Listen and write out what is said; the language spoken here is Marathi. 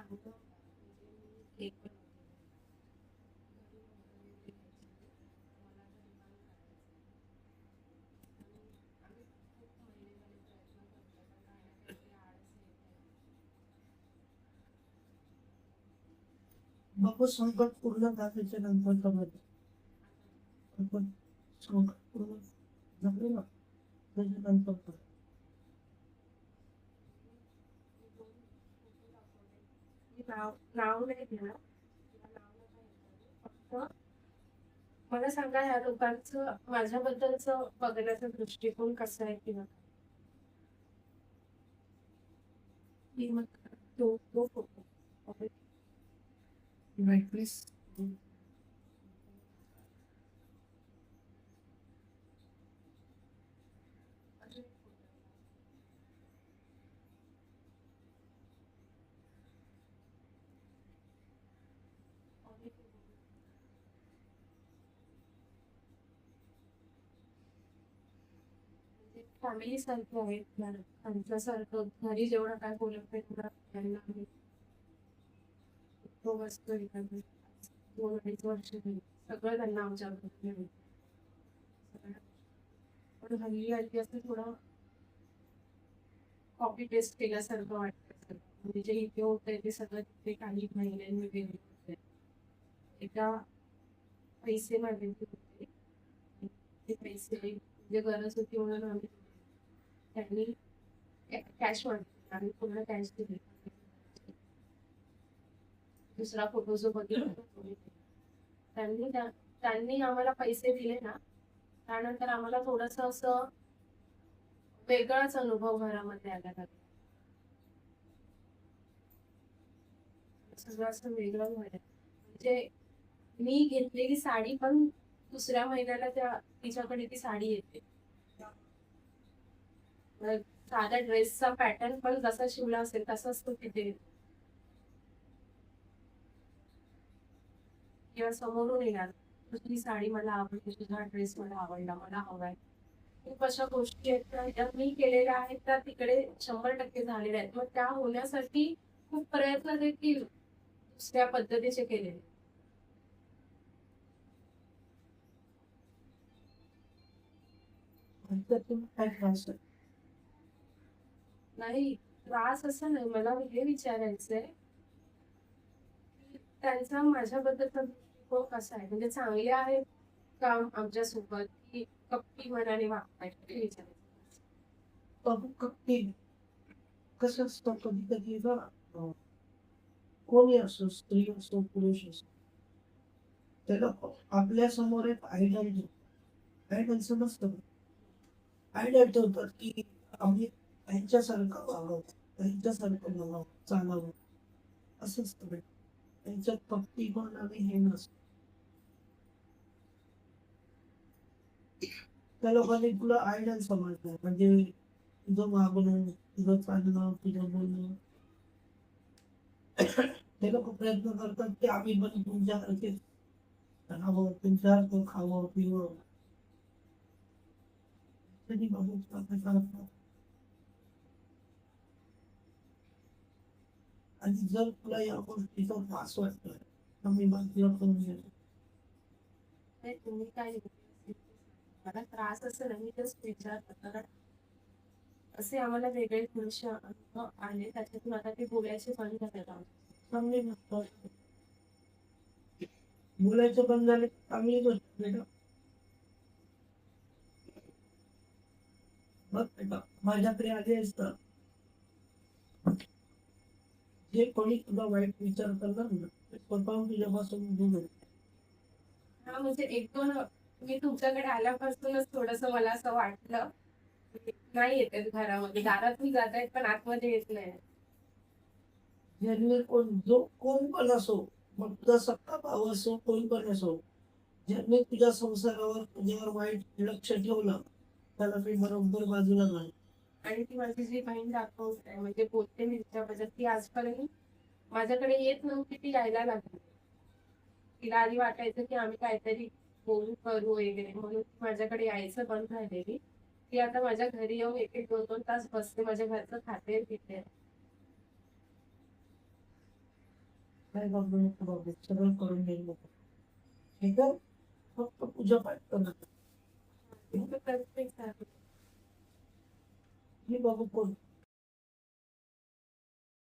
चांगलं म्हणजे मी एक पण घरी बनवलेली खायची. मला घरी पण करायचं आणि आम्ही खूप महिने झाले प्रयत्न करतोय पण काही ना काहीतरी आळस येते. बाबा संकट पूर्ण झाल्याच्या नंतर समज आता आपण संकट पूर्ण झाले ना त्याच्यानंतर पण मी मी 2 फोटो दाखवले. मी नाव नाव नाही घेणार. किंवा नाव नका हे करू. फक्त मला सांगा ह्या लोकांचं माझ्याबद्दलचं बघण्याचा दृष्टिकोन कसा आहे किंवा काय? मी मग तो फोटो ओके. Right please. अजून एक फोटो आहे हा. आणि ते बघू. म्हणजे फॅमिली सारखं आहे. आमच्यासारखं घरी जेवढं काय बोलत नाही तेवढं त्यांना आम्ही तो वस्तू एखादी 2-2.5 वर्ष झाली. सगळं त्यांना आमच्याबद्दल माहिती आहे. सगळ्या गोष्टी. पण हल्ली हल्ली असं थोडं कॉपी पेस्ट केल्यासारखं वाटतं सगळं. म्हणजे जे इथे होतंय ते सगळं तिथे काही महिन्यांनी वेगळं होतंय. एकदा पैसे मागितले होते. ते पैसे म्हणजे गरज होती म्हणून आम्ही दिले. त्यांनी कॅश मागितली. आम्ही पूर्ण कॅश दिली. दुसरा फोटो जो बघितला तो कोणी दिला. त्यांनी आम्हाला पैसे दिले ना, त्यानंतर आम्हाला थोडंसं असं वेगळाच अनुभव घरामध्ये आला लागला. सगळं असं वेगळं व्हायला. म्हणजे मी घेतलेली साडी पण दुसऱ्या महिन्याला तिच्याकडे ती साडी येते. मग साध्या ड्रेसचा पॅटर्न पण जसा शिवला असेल तसाच तो तिथे येतो. किंवा समोरून येणार, तुझी साडी मला आवडली, तुझा ड्रेस मला आवडला, मला हवाय. खूप अशा गोष्टी आहेत त्या ज्या मी केलेल्या आहेत त्या तिकडे 100% झालेल्या आहेत. मग त्या होण्यासाठी खूप प्रयत्न देखील दुसऱ्या पद्धतीचे केलेले. नंतर तुम्ही काय त्रास आहे? नाही, त्रास असा नाही. मला हे विचारायचंय की त्यांचा माझ्याबद्दलचा दृष्टिकोन कसा आहे? म्हणजे चांगले आहेत का आमच्यासोबत, की कपटी मनाने वागतायत हे विचारायचं. बाबू कपटी कसं असतं कधी कधी ना कोणी असो स्त्री असो पुरुष असो त्याला आपल्या समोर एक आयडल ठेवतो. आयडल समजतं आयडल ठेवतात की आम्ही त्यांच्यासारखं वागावं त्यांच्यासारखं बघावं चालावं असं असतं बेटा. त्यांच्यात भक्ती पण आणि हे नसतं. त्या लोकांनी तुला आयडल समजलं म्हणजे तुझं वागणं तुझं चालणं तुझं बोलणं ते लोक प्रयत्न करतात की आम्ही पण तुमच्यासारखेच राहावं तुमच्यासारखं खावं पिवं तरी बघू आणि जर तुला या गोष्टीचा त्रास वाटतोय तर मी बाजूला करून घेतो. नाही, तुम्ही काय निर्णय असेल ते सांगा. मला त्रास असं नाही, मी जस्ट विचारलं कारण असे आम्हाला वेगळे थोडेसे अनुभव आले त्याच्यातून आता ते बोलायचे बंद झालेत आमच्यासोबत. चांगली गोष्ट असते. बोलायचं बंद झाले चांगली गोष्ट बेटा. बघ बेटा माझ्याकडे आले असतं जे कोणी तुला वाईट विचार करणार ना ते स्वतःहून तुझ्यापासून दूर होईल. हा म्हणजे एक दोन मी तुमच्याकडे आल्यापासूनच थोडस मला असं वाटलं की नाही येत घरामध्ये, दारात मी जात आहेत पण आतमध्ये येत नाही. ज्यांनी कोण जो कोण पण असो मग तुझा सख्खा भाऊ असो कोण पण असो ज्यांनी तुझ्या संसारावर तुझ्यावर वाईट लक्ष ठेवलं त्याला मी बरोबर बाजूला घाल. आणि ती माझी जी बहीण दाखवते म्हणजे बोलते मी तिच्याबद्दल, ती आजपर्यंत माझ्याकडे येत नव्हती, ती यायला लागली. तिला आधी वाटायचं की आम्ही काहीतरी बोलू करू वगैरे म्हणून ती माझ्याकडे यायचं बंद झालेली. ती आता माझ्या घरी येऊन 1-1, 2-2 तास बसते, माझ्या घरचं खाते पिते. काय बाबू नको बाबू सगळं करून देईल नको हे कर फक्त पूजा पाठ करणार मी करते सारखं. हे बाबू कोण